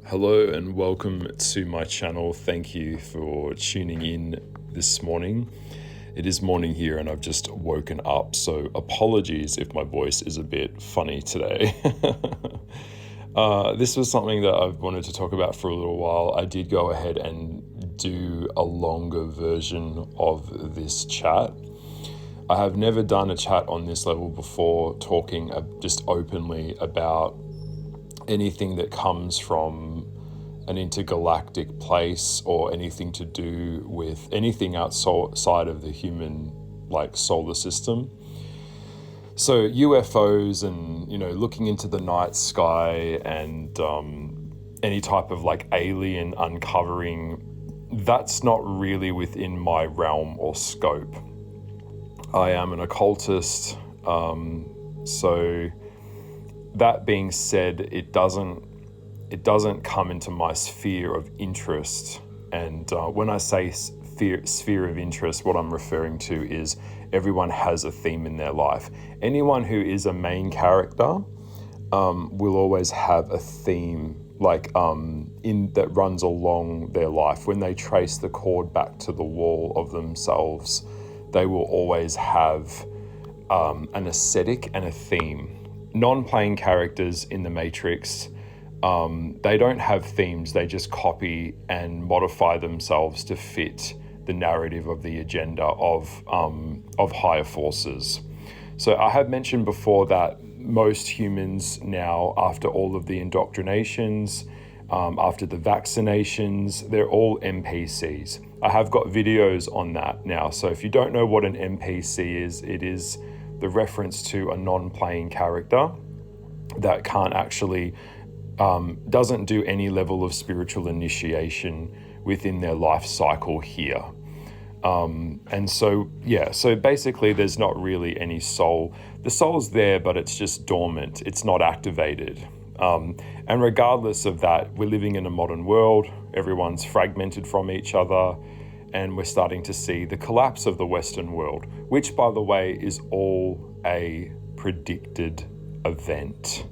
Hello and welcome to my channel. Thank you for tuning in this morning. It is morning here and I've just woken up, so apologies if my voice is a bit funny today. This was something that I've wanted to talk about for a little while. I did go ahead and do a longer version of this chat. I have never done a chat on this level before, talking just openly about anything that comes from an intergalactic place or anything to do with anything outside of the human solar system. So UFOs and looking into the night sky and any type of alien uncovering, that's not really within my realm or scope. I am an occultist, so that being said, it doesn't come into my sphere of interest. And when I say sphere of interest, what I'm referring to is everyone has a theme in their life. Anyone who is a main character will always have a theme that runs along their life. When they trace the cord back to the wall of themselves, they will always have an aesthetic and a theme. Non-playing characters in the Matrix, they don't have themes. They just copy and modify themselves to fit the narrative of the agenda of higher forces. So I have mentioned before that most humans now, after all of the indoctrinations, after the vaccinations, they're all NPCs. I have got videos on that now. So if you don't know what an NPC is, it is the reference to a non-playing character that can't actually, doesn't do any level of spiritual initiation within their life cycle here. And so basically there's not really any soul. The soul's there, but it's just dormant. It's not activated. And regardless of that, we're living in a modern world. Everyone's fragmented from each other. And we're starting to see the collapse of the Western world, which, by the way, is all a predicted event.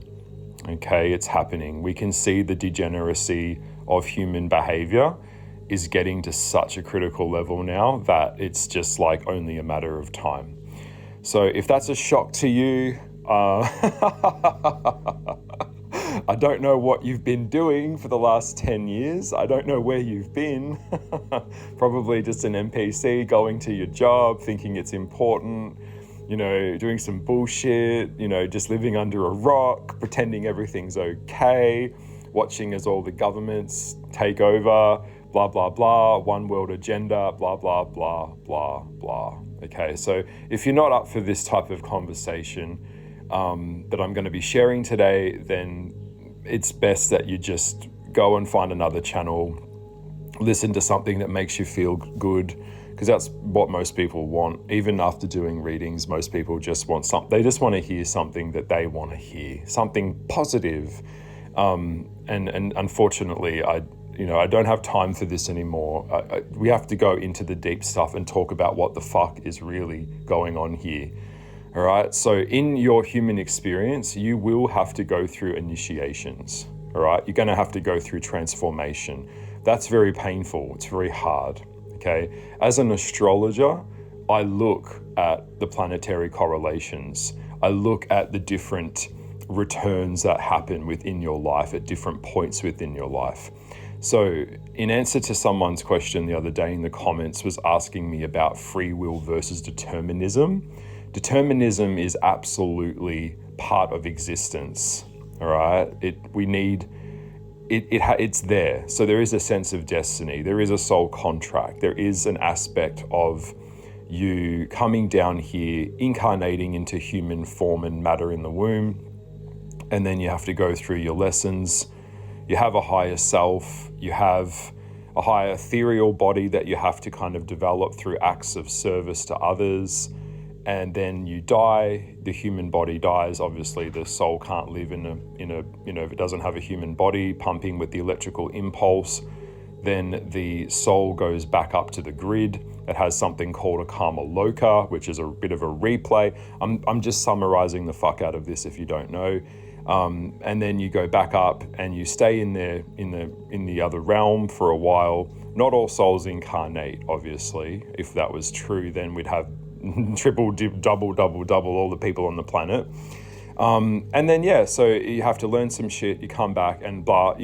Okay, it's happening. We can see the degeneracy of human behavior is getting to such a critical level now that it's just only a matter of time. So if that's a shock to you, I don't know what you've been doing for the last 10 years. I don't know where you've been. Probably just an NPC going to your job, thinking it's important, doing some bullshit, just living under a rock, pretending everything's okay, watching as all the governments take over, blah, blah, blah, one world agenda, blah, blah, blah, blah, blah. Okay, so if you're not up for this type of conversation that I'm going to be sharing today, then it's best that you just go and find another channel, listen to something that makes you feel good, because that's what most people want. Even after doing readings, most people just want something. They just want to hear something that they want to hear, something positive. And unfortunately, I don't have time for this anymore. We have to go into the deep stuff and talk about what the fuck is really going on here. All right, so in your human experience, you will have to go through initiations, all right? You're gonna have to go through transformation. That's very painful, it's very hard, okay? As an astrologer, I look at the planetary correlations. I look at the different returns that happen within your life at different points within your life. So in answer to someone's question the other day in the comments was asking me about free will versus determinism. Determinism is absolutely part of existence, all right? It's there. So there is a sense of destiny. There is a soul contract. There is an aspect of you coming down here, incarnating into human form and matter in the womb, and then you have to go through your lessons. You have a higher self. You have a higher ethereal body that you have to kind of develop through acts of service to others. And then you die, the human body dies. Obviously the soul can't live in a if it doesn't have a human body pumping with the electrical impulse, then the soul goes back up to the grid. It has something called a karma loka, which is a bit of a replay. I'm just summarizing the fuck out of this if you don't know. And then you go back up and you stay in there in the other realm for a while. Not all souls incarnate, obviously. If that was true, then we'd have triple, double all the people on the planet. And then, so you have to learn some shit, you come back and blah,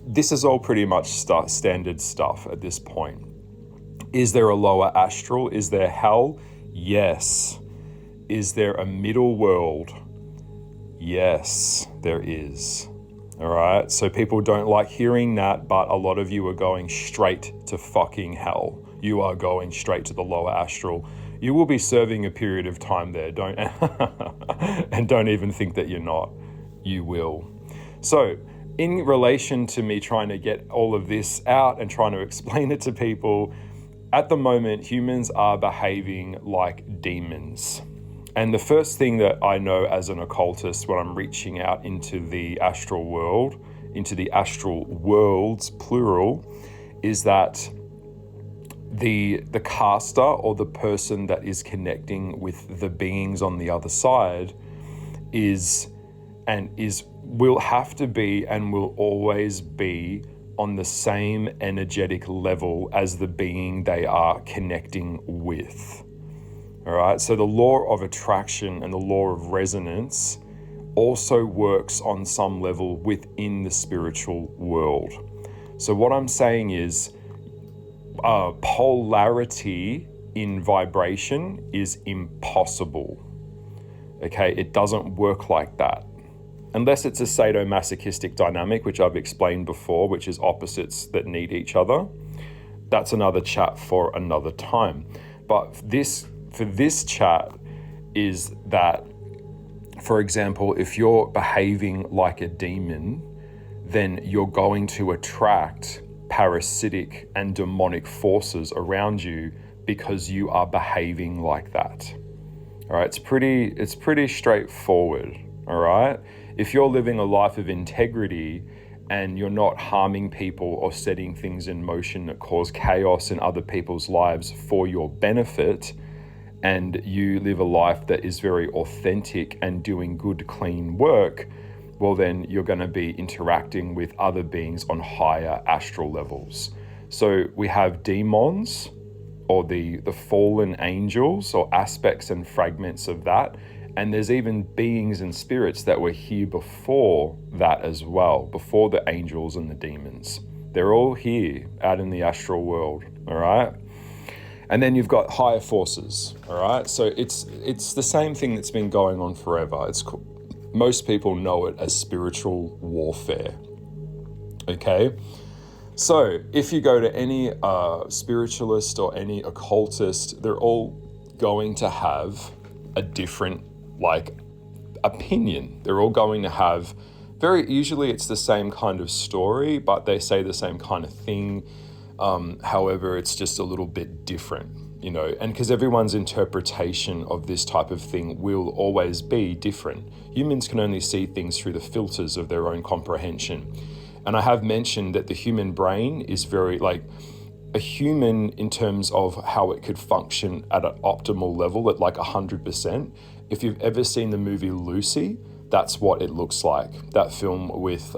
this is all pretty much standard stuff at this point. Is there a lower astral? Is there hell? Yes. Is there a middle world? Yes, there is. All right. So people don't like hearing that, but a lot of you are going straight to fucking hell. You are going straight to the lower astral. You will be serving a period of time there. And don't even think that you're not. You will. So in relation to me trying to get all of this out and trying to explain it to people, at the moment, humans are behaving like demons. And the first thing that I know as an occultist when I'm reaching out into the astral world, into the astral worlds, plural, is that the caster or the person that is connecting with the beings on the other side will have to be and will always be on the same energetic level as the being they are connecting with. All right, so the law of attraction and the law of resonance also works on some level within the spiritual world. So what I'm saying is polarity in vibration is impossible. Okay, it doesn't work like that. Unless it's a sadomasochistic dynamic, which I've explained before, which is opposites that need each other. That's another chat for another time. But for this chat is that, for example, if you're behaving like a demon, then you're going to attract parasitic and demonic forces around you because you are behaving like that. All right, it's pretty straightforward. All right, if you're living a life of integrity and you're not harming people or setting things in motion that cause chaos in other people's lives for your benefit, and you live a life that is very authentic and doing good, clean work, well, then you're going to be interacting with other beings on higher astral levels. So we have demons, or the fallen angels, or aspects and fragments of that. And there's even beings and spirits that were here before that as well, before the angels and the demons. They're all here out in the astral world, all right? And then you've got higher forces, all right? So it's the same thing that's been going on forever. Most people know it as spiritual warfare, okay? So if you go to any spiritualist or any occultist, they're all going to have a different opinion. They're all going to have usually it's the same kind of story, but they say the same kind of thing. However, it's just a little bit different, and because everyone's interpretation of this type of thing will always be different. Humans can only see things through the filters of their own comprehension. And I have mentioned that the human brain is very a human in terms of how it could function at an optimal level at 100%. If you've ever seen the movie Lucy, that's what it looks like. That film with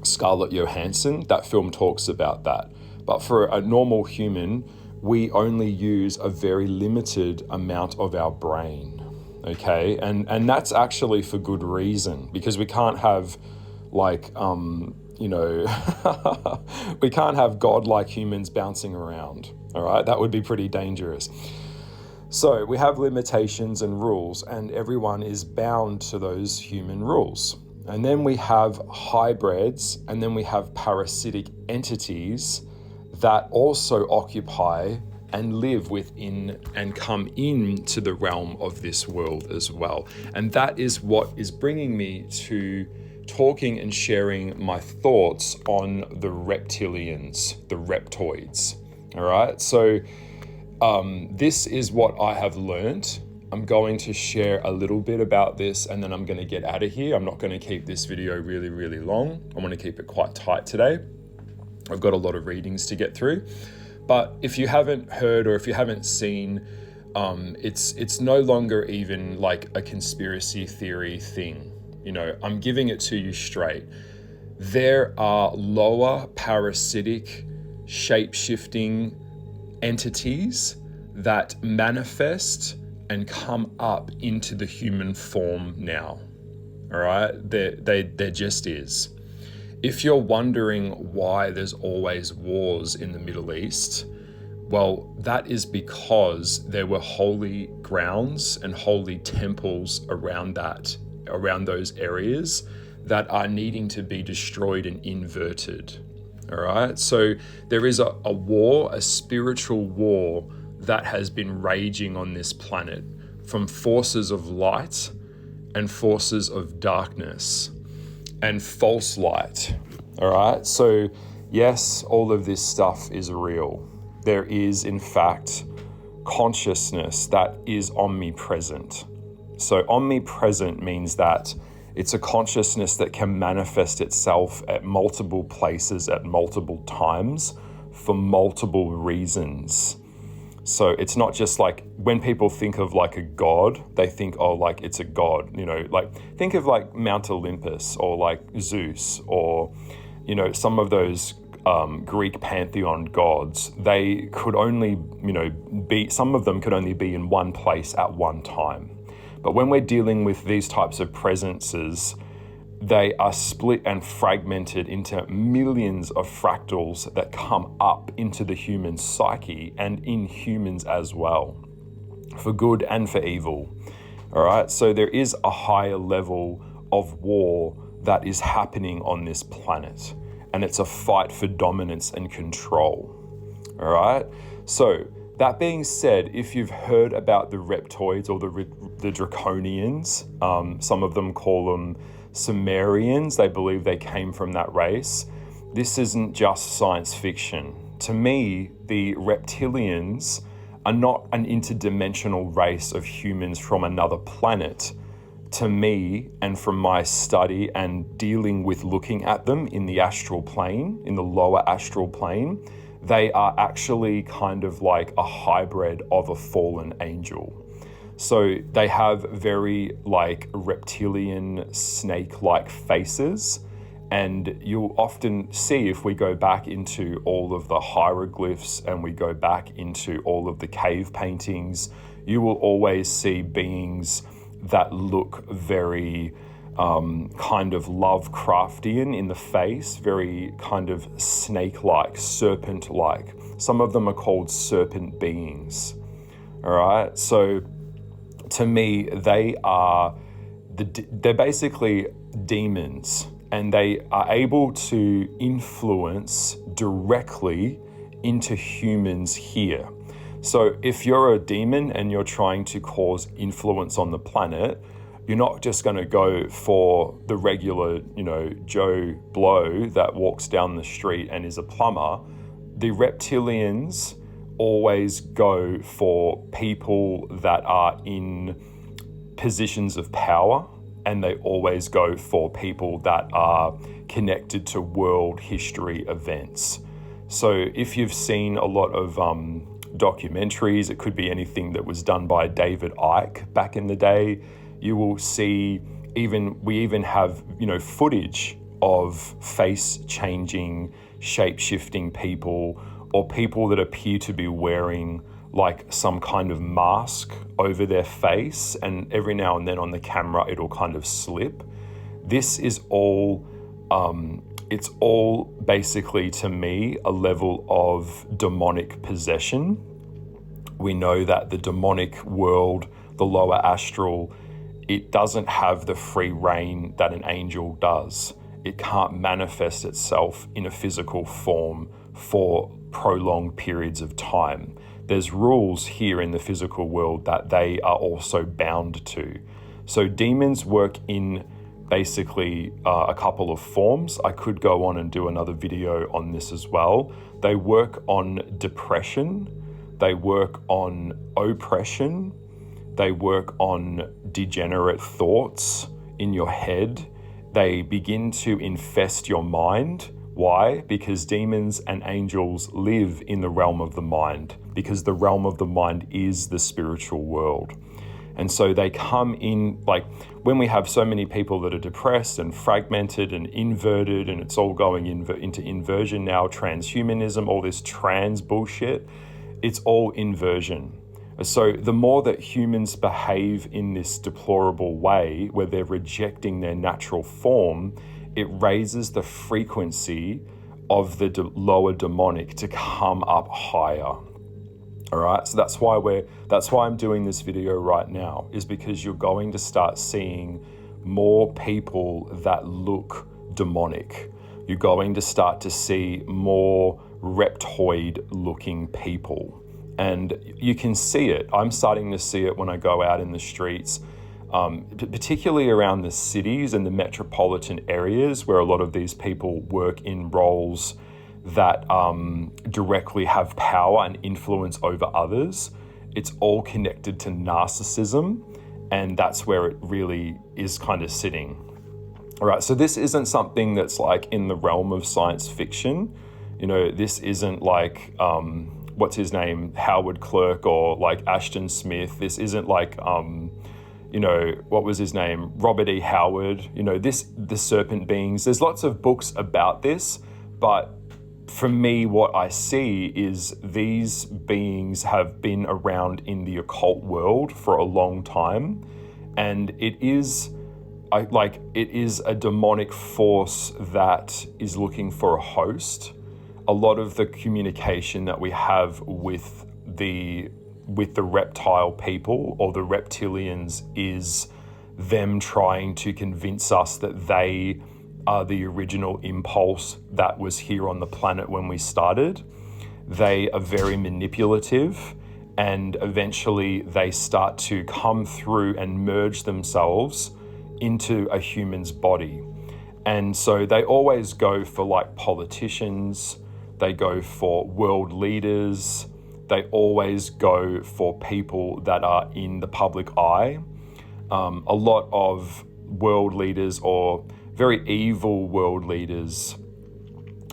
Scarlett Johansson, that film talks about that. But for a normal human, we only use a very limited amount of our brain, okay? And that's actually for good reason, because we can't have we can't have godlike humans bouncing around, all right? That would be pretty dangerous. So we have limitations and rules, and everyone is bound to those human rules. And then we have hybrids, and then we have parasitic entities that also occupy and live within and come into the realm of this world as well. And that is what is bringing me to talking and sharing my thoughts on the reptilians, the reptoids. All right, so this is what I have learned. I'm going to share a little bit about this, and then I'm going to get out of here. I'm not going to keep this video really, really long. I want to keep it quite tight today. I've got a lot of readings to get through. But if you haven't heard or if you haven't seen, it's no longer even like a conspiracy theory thing. I'm giving it to you straight. There are lower parasitic, shape-shifting entities that manifest and come up into the human form now. All right? There just is. If you're wondering why there's always wars in the Middle East, well, that is because there were holy grounds and holy temples around those areas that are needing to be destroyed and inverted. All right? So there is a war, a spiritual war that has been raging on this planet from forces of light and forces of darkness and false light. All right? So yes, all of this stuff is real. There is, in fact, consciousness that is omnipresent. So omnipresent means that it's a consciousness that can manifest itself at multiple places at multiple times for multiple reasons. So it's not just like when people think of like a god, they think, oh, like it's a god, like think of like Mount Olympus or like Zeus or, some of those Greek pantheon gods. They could only, some of them could only be in one place at one time. But when we're dealing with these types of presences, they are split and fragmented into millions of fractals that come up into the human psyche and in humans as well, for good and for evil. All right, so there is a higher level of war that is happening on this planet, and it's a fight for dominance and control. All right, so that being said, if you've heard about the reptoids or the draconians, some of them call them Sumerians. They believe they came from that race. This isn't just science fiction. To me, the reptilians are not an interdimensional race of humans from another planet. To me, and from my study and dealing with looking at them in the astral plane, in the lower astral plane, they are actually kind of like a hybrid of a fallen angel. So they have very like reptilian snake-like faces, and you'll often see, if we go back into all of the hieroglyphs and we go back into all of the cave paintings, you will always see beings that look very kind of Lovecraftian in the face, very kind of snake-like, serpent-like. Some of them are called serpent beings. All right, so to me, they're basically demons, and they are able to influence directly into humans here. So if you're a demon and you're trying to cause influence on the planet, you're not just going to go for the regular, Joe Blow that walks down the street and is a plumber. The reptilians always go for people that are in positions of power, and they always go for people that are connected to world history events. So if you've seen a lot of documentaries, it could be anything that was done by David Icke back in the day, you will see we even have footage of face changing, shape shifting people, or people that appear to be wearing like some kind of mask over their face, and every now and then on the camera it'll kind of slip. This is all it's all basically, to me, a level of demonic possession. We know that the demonic world, the lower astral, it doesn't have the free reign that an angel does. It can't manifest itself in a physical form for prolonged periods of time. There's rules here in the physical world that they are also bound to. So demons work in basically a couple of forms. I could go on and do another video on this as well. They work on depression, they work on oppression, they work on degenerate thoughts in your head. They begin to infest your mind. Why? Because demons and angels live in the realm of the mind, because the realm of the mind is the spiritual world. And so they come in, like when we have so many people that are depressed and fragmented and inverted, and it's all going into inversion now, transhumanism, all this trans bullshit, it's all inversion. So the more that humans behave in this deplorable way, where they're rejecting their natural form, it raises the frequency of the lower demonic to come up higher. All right, so that's why I'm doing this video right now, is because you're going to start seeing more people that look demonic. You're going to start to see more reptoid looking people. And you can see it. I'm starting to see it when I go out in the streets, particularly around the cities and the metropolitan areas where a lot of these people work in roles that directly have power and influence over others. It's all connected to narcissism, and that's where it really is kind of sitting. All right, so this isn't something that's like in the realm of science fiction. You know, this isn't like what's his name, Howard Clerk, or like Ashton Smith. This isn't like you know, what was his name, Robert E. Howard. You know, the serpent beings. There's lots of books about this, but for me, what I see is these beings have been around in the occult world for a long time, and it is a demonic force that is looking for a host. A lot of the communication that we have with the reptile people or the reptilians is them trying to convince us that they are the original impulse that was here on the planet when we started. They are very manipulative, and eventually they start to come through and merge themselves into a human's body. And so they always go for like politicians, they go for world leaders, they always go for people that are in the public eye. A lot of world leaders, or very evil world leaders,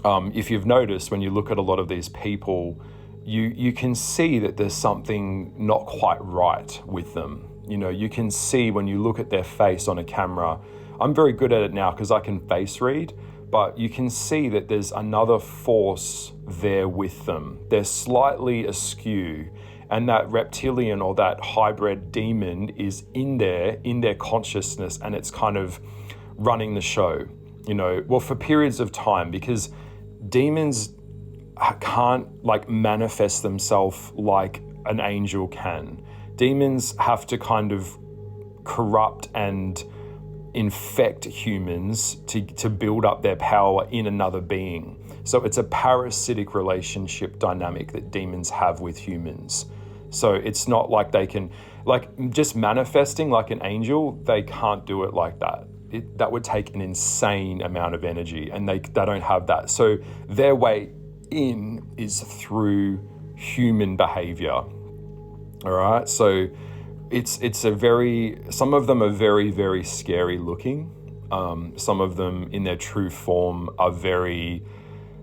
if you've noticed, when you look at a lot of these people, you can see that there's something not quite right with them. You know, you can see when you look at their face on a camera. I'm very good at it now because I can face read, but you can see that there's another force there with them. They're slightly askew, and that reptilian or that hybrid demon is in their consciousness, and it's kind of running the show, you know, well, for periods of time, because demons can't like manifest themselves like an angel can. Demons have to kind of corrupt and infect humans to build up their power in another being. So it's a parasitic relationship dynamic that demons have with humans. So it's not like they can, like just manifesting like an angel, they can't do it like that. That would take an insane amount of energy, and they don't have that. So their way in is through human behavior. All right, so it's a very, some of them are very, very scary looking. Some of them in their true form are very,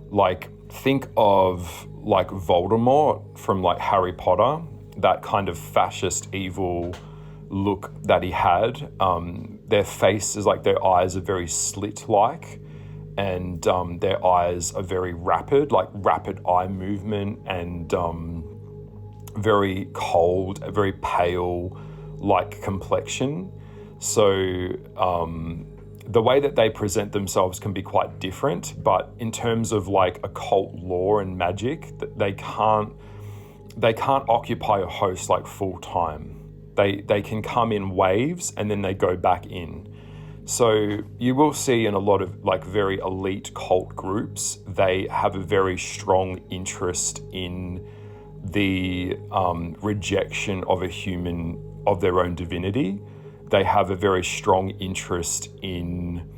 like, think of like Voldemort from like Harry Potter, that kind of fascist evil look that he had. Their face is like, their eyes are very slit-like, and their eyes are very rapid, like rapid eye movement, and very cold, very pale, like complexion. So the way that they present themselves can be quite different, but in terms of like occult lore and magic, they can't occupy a host like full time. They can come in waves and then they go back in. So you will see in a lot of like very elite cult groups, they have a very strong interest in the rejection of a human, of their own divinity. They have a very strong interest in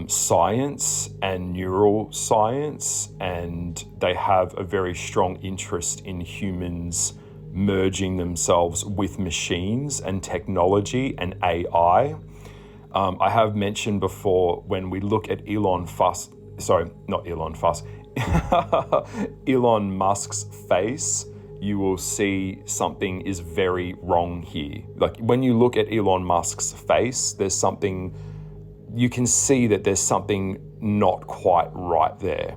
science and neuroscience, and they have a very strong interest in humans merging themselves with machines and technology and AI. I have mentioned before, when we look at Elon Musk's face, you will see something is very wrong here. Like when you look at Elon Musk's face, there's something, you can see that there's something not quite right there.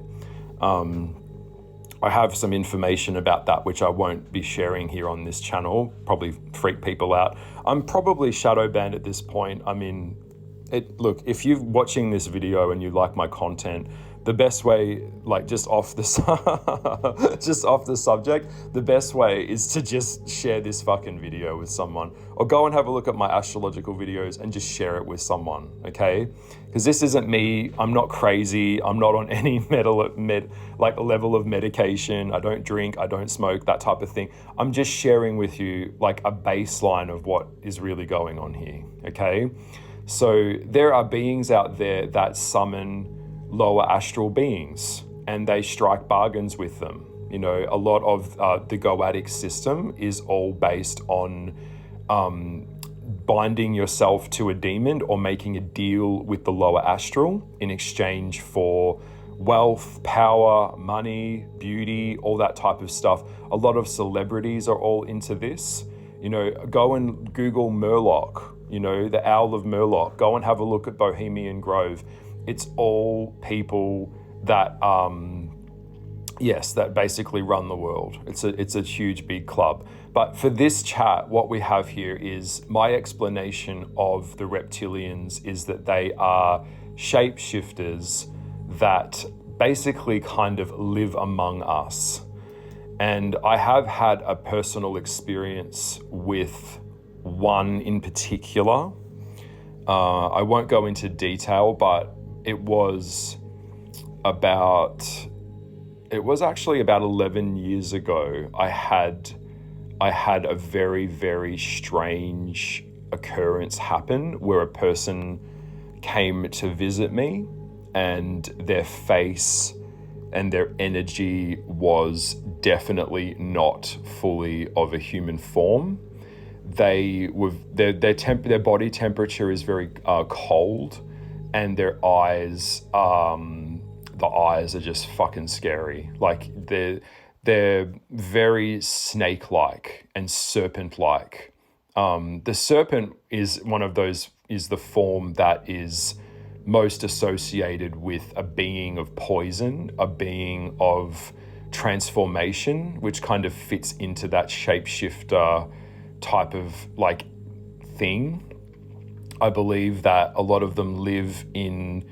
I have some information about that, which I won't be sharing here on this channel, probably freak people out. I'm probably shadow banned at this point. I mean, look, if you're watching this video and you like my content, the best way, like just off the subject, the best way is to just share this fucking video with someone, or go and have a look at my astrological videos and just share it with someone, okay? Because this isn't me. I'm not crazy. I'm not on any level of medication. I don't drink. I don't smoke, that type of thing. I'm just sharing with you like a baseline of what is really going on here, okay? So there are beings out there that summon lower astral beings, and they strike bargains with them. You know, a lot of the Goadic system is all based on binding yourself to a demon or making a deal with the lower astral in exchange for wealth, power, money, beauty, all that type of stuff. A lot of celebrities are all into this. You know, go and Google Murloc, you know, the Owl of Murloc. Go and have a look at Bohemian Grove. It's all people that, that basically run the world. It's a huge, big club. But for this chat, what we have here is my explanation of the reptilians is that they are shapeshifters that basically kind of live among us. And I have had a personal experience with one in particular. I won't go into detail, but it was actually about 11 years ago. I had a very, very strange occurrence happen where a person came to visit me, and their face and their energy was definitely not fully of a human form. Their body temperature is very cold, and their eyes, the eyes are just fucking scary. Like they're very snake-like and serpent-like. The serpent is the form that is most associated with a being of poison, a being of transformation, which kind of fits into that shapeshifter type of like thing. I believe that a lot of them live in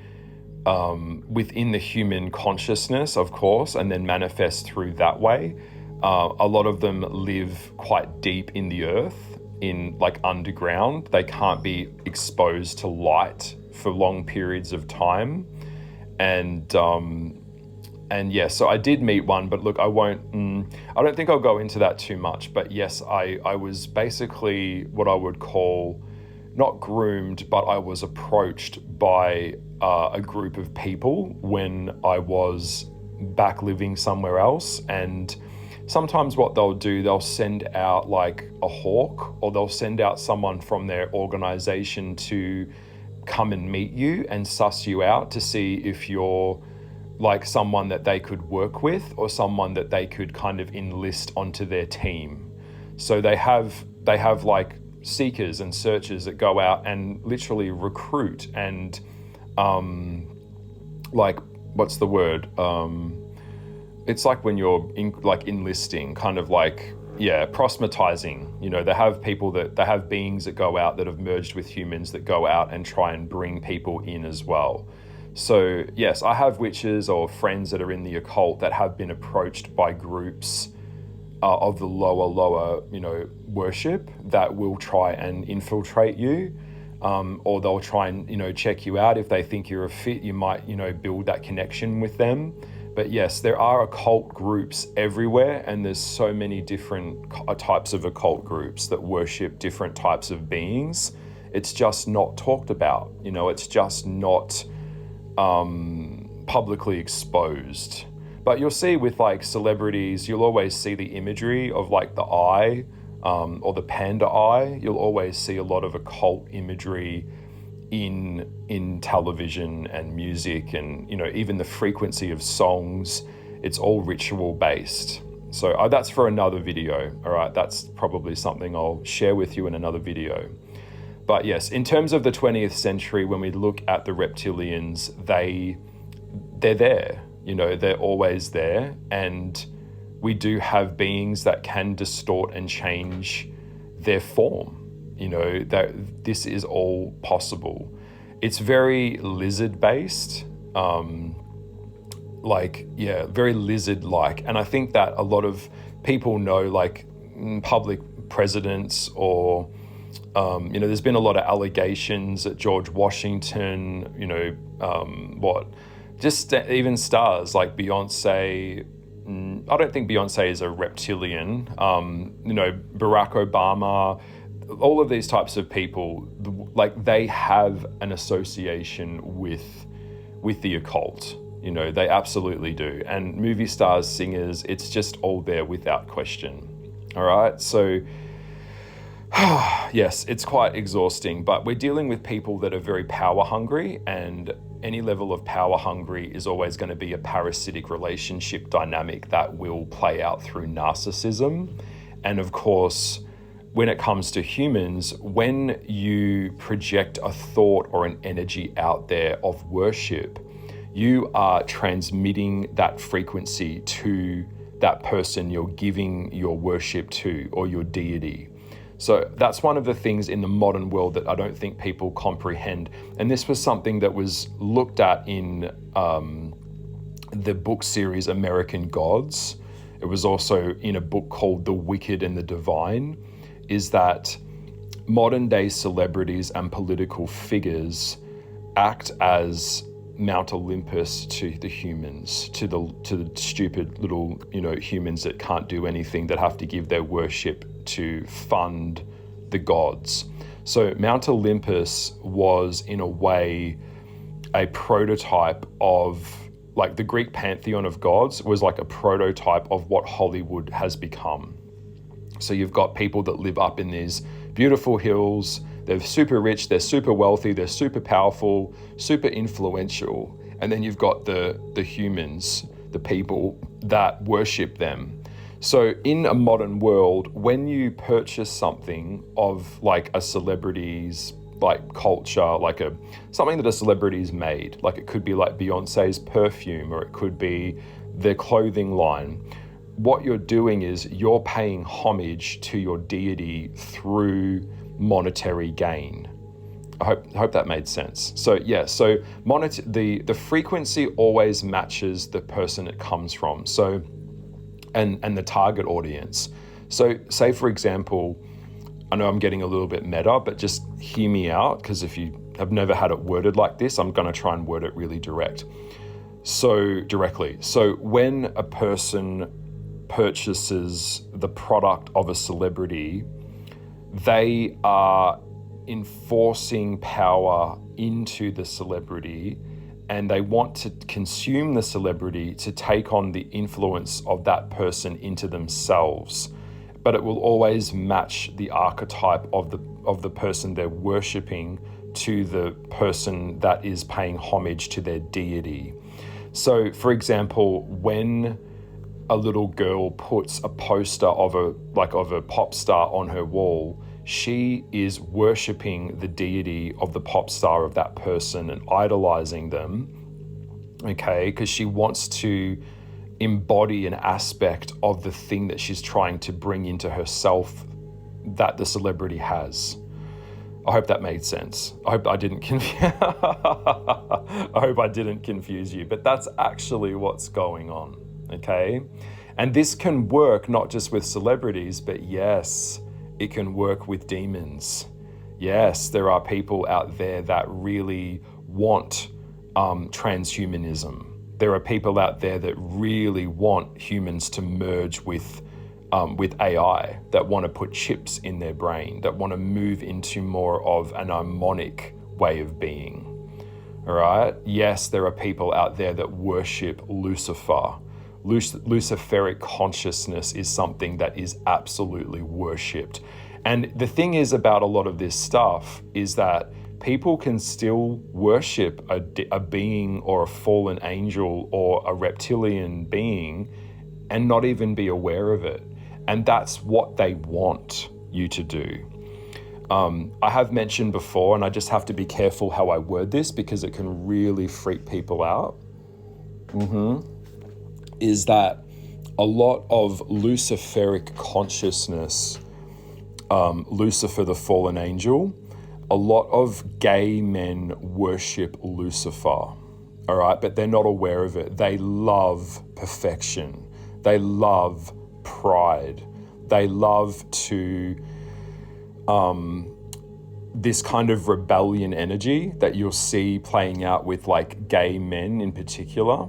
within the human consciousness, of course, and then manifest through that way. A lot of them live quite deep in the earth, in like underground. They can't be exposed to light for long periods of time. And yeah, so I did meet one, but look, I don't think I'll go into that too much. But yes, I was basically what I would call not groomed, but I was approached by a group of people when I was back living somewhere else. And sometimes what they'll do, they'll send out like a hawk, or they'll send out someone from their organization to come and meet you and suss you out to see if you're like someone that they could work with or someone that they could kind of enlist onto their team. So they have like seekers and searchers that go out and literally recruit and like, what's the word? It's like when you're enlisting, kind of like, yeah, proselytizing. You know, they have beings that go out that have merged with humans that go out and try and bring people in as well. So yes, I have witches or friends that are in the occult that have been approached by groups of the lower, you know, worship that will try and infiltrate you, or they'll try and, you know, check you out. If they think you're a fit, you might, you know, build that connection with them. But yes, there are occult groups everywhere, and there's so many different types of occult groups that worship different types of beings. It's just not talked about, you know, it's just not publicly exposed. But you'll see with like celebrities, you'll always see the imagery of like the eye, or the panda eye. You'll always see a lot of occult imagery in television and music, and, you know, even the frequency of songs, it's all ritual based. So that's for another video, all right? That's probably something I'll share with you in another video. But yes, in terms of the 20th century, when we look at the reptilians, they're there, they're always there. And we do have beings that can distort and change their form, that this is all possible. It's very lizard-based, very lizard-like. And I think that a lot of people know, like public presidents or, there's been a lot of allegations at George Washington, even stars like Beyonce. I don't think Beyonce is a reptilian. Barack Obama, all of these types of people, like they have an association with the occult. They absolutely do. And movie stars, singers, it's just all there without question. All right. So yes, it's quite exhausting, but we're dealing with people that are very power hungry, and any level of power hungry is always going to be a parasitic relationship dynamic that will play out through narcissism. And of course, when it comes to humans, when you project a thought or an energy out there of worship, you are transmitting that frequency to that person you're giving your worship to, or your deity. So that's one of the things in the modern world that I don't think people comprehend. And this was something that was looked at in the book series American Gods. It was also in a book called The Wicked and the Divine, is that modern day celebrities and political figures act as Mount Olympus to the humans, to the stupid little, humans that can't do anything, that have to give their worship to fund the gods. So Mount Olympus was, in a way, a prototype of, like, the Greek pantheon of gods was like a prototype of what Hollywood has become. So you've got people that live up in these beautiful hills. They're super rich, they're super wealthy, they're super powerful, super influential. And then you've got the humans, the people that worship them. So in a modern world, when you purchase something of like a celebrity's like culture, like something that a celebrity's made, like it could be like Beyonce's perfume, or it could be their clothing line. What you're doing is you're paying homage to your deity through monetary gain. I hope that made sense. So yeah, so the frequency always matches the person it comes from. So and the target audience. So say for example, I know I'm getting a little bit meta, but just hear me out, because if you have never had it worded like this, I'm going to try and word it really directly. So when a person purchases the product of a celebrity, they are enforcing power into the celebrity, and they want to consume the celebrity to take on the influence of that person into themselves. But it will always match the archetype of the person they're worshipping to the person that is paying homage to their deity. So for example, when a little girl puts a poster of a pop star on her wall, she is worshipping the deity of the pop star of that person and idolizing them, okay? Because she wants to embody an aspect of the thing that she's trying to bring into herself that the celebrity has. I hope that made sense. I hope I didn't confuse you, but that's actually what's going on, okay? And this can work not just with celebrities, but yes, it can work with demons. Yes, there are people out there that really want transhumanism. There are people out there that really want humans to merge with AI, that want to put chips in their brain, that want to move into more of an harmonic way of being. All right? Yes, there are people out there that worship Lucifer. Luciferic consciousness is something that is absolutely worshipped. And the thing is about a lot of this stuff is that people can still worship a being or a fallen angel or a reptilian being and not even be aware of it. And that's what they want you to do. I have mentioned before, and I just have to be careful how I word this because it can really freak people out, is that a lot of Luciferic consciousness, Lucifer the fallen angel, a lot of gay men worship Lucifer, all right? But they're not aware of it. They love perfection. They love pride. They love to, this kind of rebellion energy that you'll see playing out with like gay men in particular,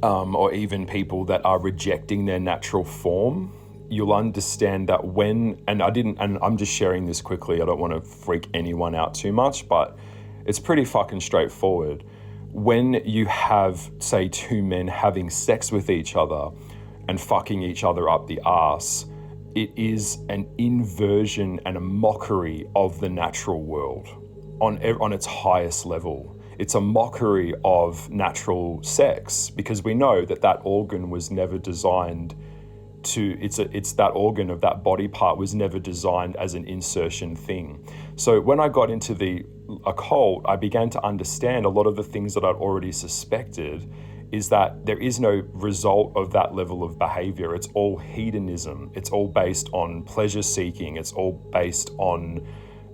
or even people that are rejecting their natural form. You'll understand that when, and I'm just sharing this quickly, I don't want to freak anyone out too much, but it's pretty fucking straightforward. When you have, say, two men having sex with each other and fucking each other up the arse, it is an inversion and a mockery of the natural world on its highest level. It's a mockery of natural sex because we know that that organ was never designed to, it's that organ of that body part was never designed as an insertion thing. So when I got into the occult, I began to understand a lot of the things that I'd already suspected, is that there is no result of that level of behavior. It's all hedonism. It's all based on pleasure seeking. It's all based on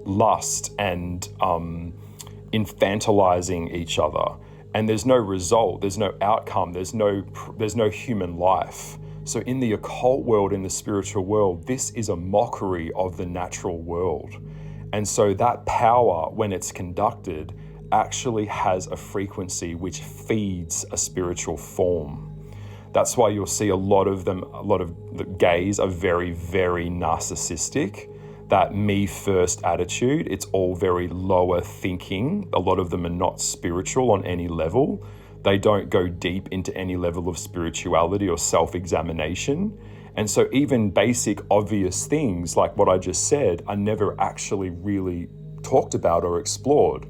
lust and infantilizing each other. And there's no result, there's no outcome, there's no human life. So in the occult world, in the spiritual world, this is a mockery of the natural world. And so that power, when it's conducted, actually has a frequency which feeds a spiritual form. That's why you'll see a lot of the gays are very, very narcissistic. That me first attitude, it's all very lower thinking. A lot of them are not spiritual on any level. They don't go deep into any level of spirituality or self-examination. And so even basic obvious things like what I just said are never actually really talked about or explored.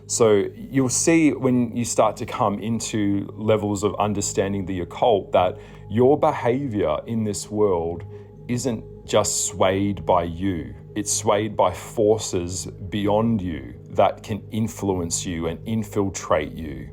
So you'll see when you start to come into levels of understanding the occult that your behavior in this world isn't just swayed by you. It's swayed by forces beyond you that can influence you and infiltrate you.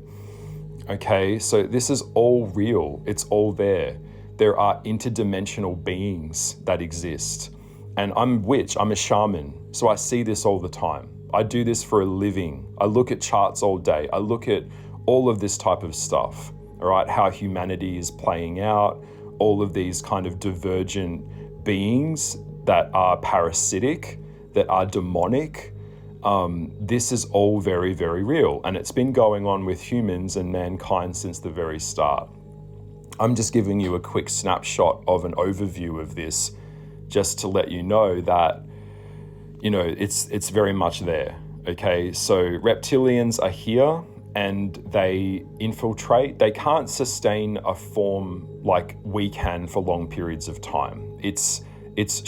Okay, so this is all real. It's all there. There are interdimensional beings that exist. And I'm a shaman, so I see this all the time. I do this for a living. I look at charts all day. I look at all of this type of stuff, all right? How humanity is playing out, all of these kind of divergent beings that are parasitic, that are demonic. This is all very, very real. And it's been going on with humans and mankind since the very start. I'm just giving you a quick snapshot of an overview of this, just to let you know that, you know, it's very much there. Okay, so reptilians are here and they infiltrate. They can't sustain a form like we can for long periods of time. It's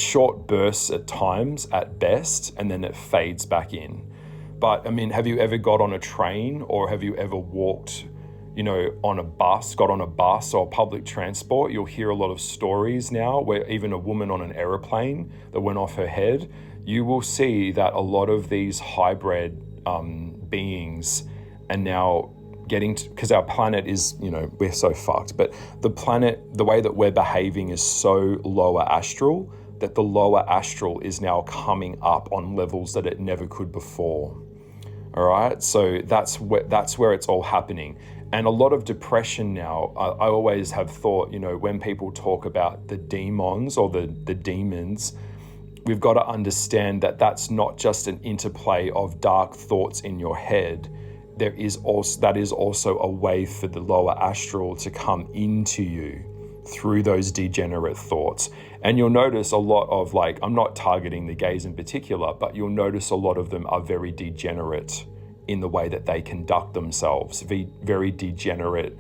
short bursts at times at best, and then it fades back in. But I mean, have you ever got on a train, or have you ever walked, you know, got on a bus or public transport? You'll hear a lot of stories now where even a woman on an aeroplane that went off her head, you will see that a lot of these hybrid beings are now getting to, because our planet is, you know, we're so fucked, but the planet, the way that we're behaving is so lower astral that the lower astral is now coming up on levels that it never could before. All right, so that's where it's all happening. And a lot of depression now, I always have thought, you know, when people talk about the demons or the demons, we've got to understand that that's not just an interplay of dark thoughts in your head. That is also a way for the lower astral to come into you through those degenerate thoughts. And you'll notice a lot of, like, I'm not targeting the gays in particular, but you'll notice a lot of them are very degenerate in the way that they conduct themselves, very degenerate,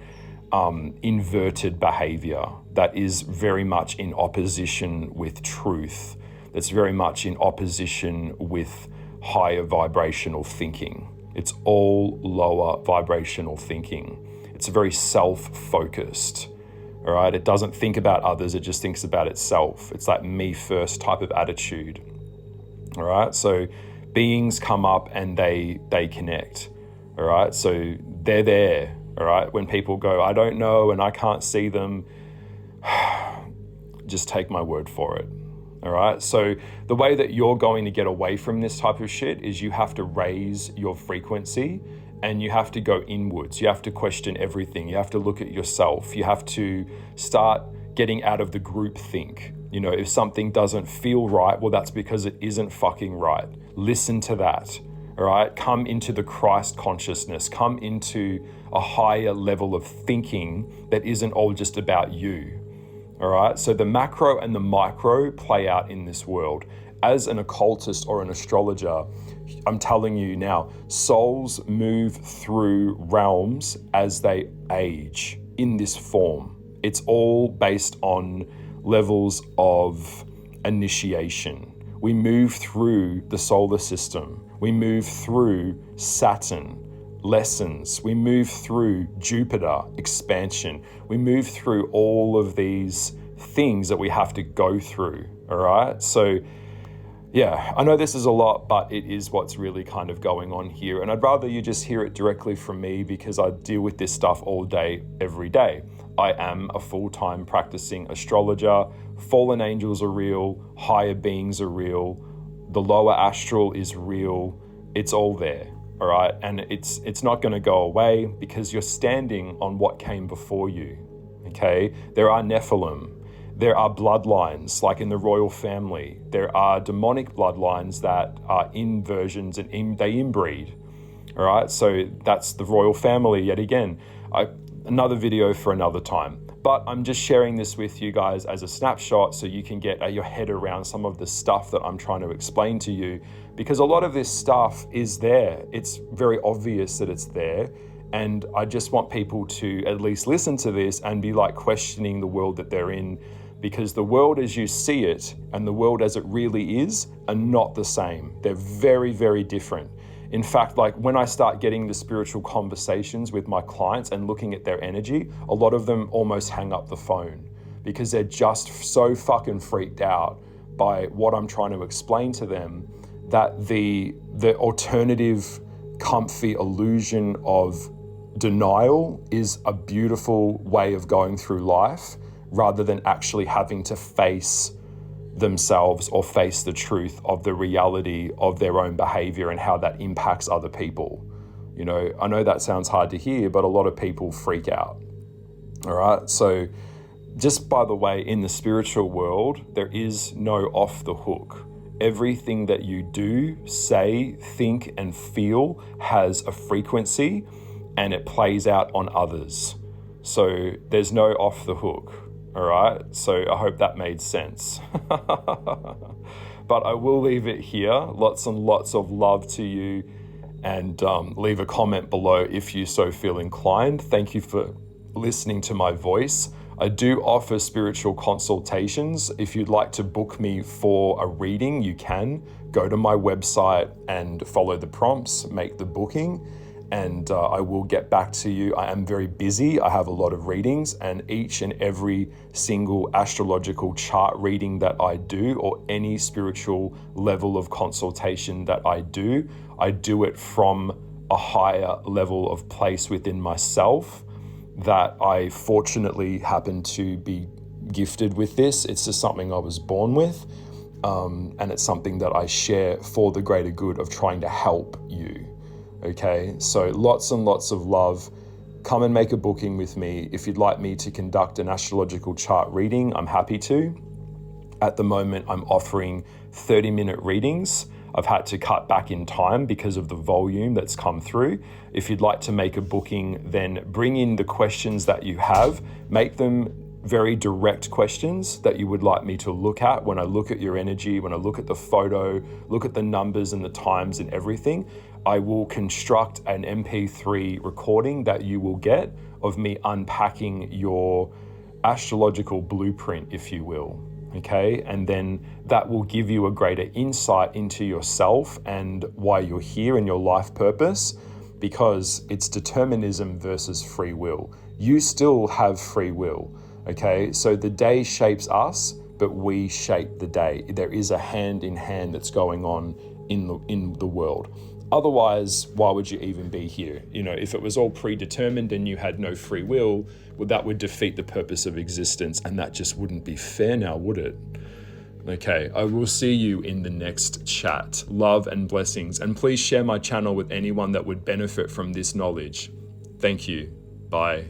inverted behavior that is very much in opposition with truth, that's very much in opposition with higher vibrational thinking. It's all lower vibrational thinking. It's very self-focused, all All right, it doesn't think about others, it just thinks about itself. It's like me first type of attitude. All right, so beings come up and they connect. All right, so they're there. All right, when people go, I don't know and I can't see them, just take my word for it. All right, so the way that you're going to get away from this type of shit is you have to raise your frequency and you have to go inwards. You have to question everything. You have to look at yourself. You have to start getting out of the group think. You know, if something doesn't feel right, well, that's because it isn't fucking right. Listen to that. All right, come into the Christ consciousness. Come into a higher level of thinking that isn't all just about you. All right, so the macro and the micro play out in this world. As an occultist or an astrologer, I'm telling you now, souls move through realms as they age in this form. It's all based on levels of initiation. We move through the solar system. We move through Saturn, lessons. We move through Jupiter, expansion. We move through all of these things that we have to go through, all right? So yeah, I know this is a lot, but it is what's really kind of going on here. And I'd rather you just hear it directly from me because I deal with this stuff all day, every day. I am a full-time practicing astrologer. Fallen angels are real. Higher beings are real. The lower astral is real. It's all there, all right? And it's not going to go away because you're standing on what came before you, okay? There are Nephilim. There are bloodlines, like in the royal family. There are demonic bloodlines that are inversions and they inbreed, all right? So that's the royal family yet again. Another video for another time. But I'm just sharing this with you guys as a snapshot so you can get your head around some of the stuff that I'm trying to explain to you, because a lot of this stuff is there. It's very obvious that it's there. And I just want people to at least listen to this and be like questioning the world that they're in, because the world as you see it and the world as it really is are not the same. They're very, very different. In fact, like when I start getting the spiritual conversations with my clients and looking at their energy, a lot of them almost hang up the phone because they're just so fucking freaked out by what I'm trying to explain to them that the alternative, comfy illusion of denial is a beautiful way of going through life rather than actually having to face themselves or face the truth of the reality of their own behavior and how that impacts other people. You know, I know that sounds hard to hear, but a lot of people freak out. All right. So just by the way, in the spiritual world, there is no off the hook. Everything that you do, say, think, and feel has a frequency and it plays out on others. So there's no off the hook. All right, so I hope that made sense. But I will leave it here. Lots and lots of love to you, and leave a comment below if you so feel inclined. Thank you for listening to my voice. I do offer spiritual consultations. If you'd like to book me for a reading, you can go to my website and follow the prompts, make the booking, and I will get back to you. I am very busy. I have a lot of readings, and each and every single astrological chart reading that I do, or any spiritual level of consultation that I do it from a higher level of place within myself that I fortunately happen to be gifted with this. It's just something I was born with, and it's something that I share for the greater good of trying to help you. Okay, so lots and lots of love. Come and make a booking with me. If you'd like me to conduct an astrological chart reading, I'm happy to. At the moment, I'm offering 30-minute readings. I've had to cut back in time because of the volume that's come through. If you'd like to make a booking, then bring in the questions that you have. Make them very direct questions that you would like me to look at when I look at your energy, when I look at the photo, look at the numbers and the times and everything. I will construct an MP3 recording that you will get of me unpacking your astrological blueprint, if you will, okay? And then that will give you a greater insight into yourself and why you're here and your life purpose, because it's determinism versus free will. You still have free will. Okay, so the day shapes us, but we shape the day. There is a hand in hand that's going on in the world. Otherwise, why would you even be here? You know, if it was all predetermined and you had no free will, well, that would defeat the purpose of existence, and that just wouldn't be fair now, would it? Okay, I will see you in the next chat. Love and blessings, and please share my channel with anyone that would benefit from this knowledge. Thank you. Bye.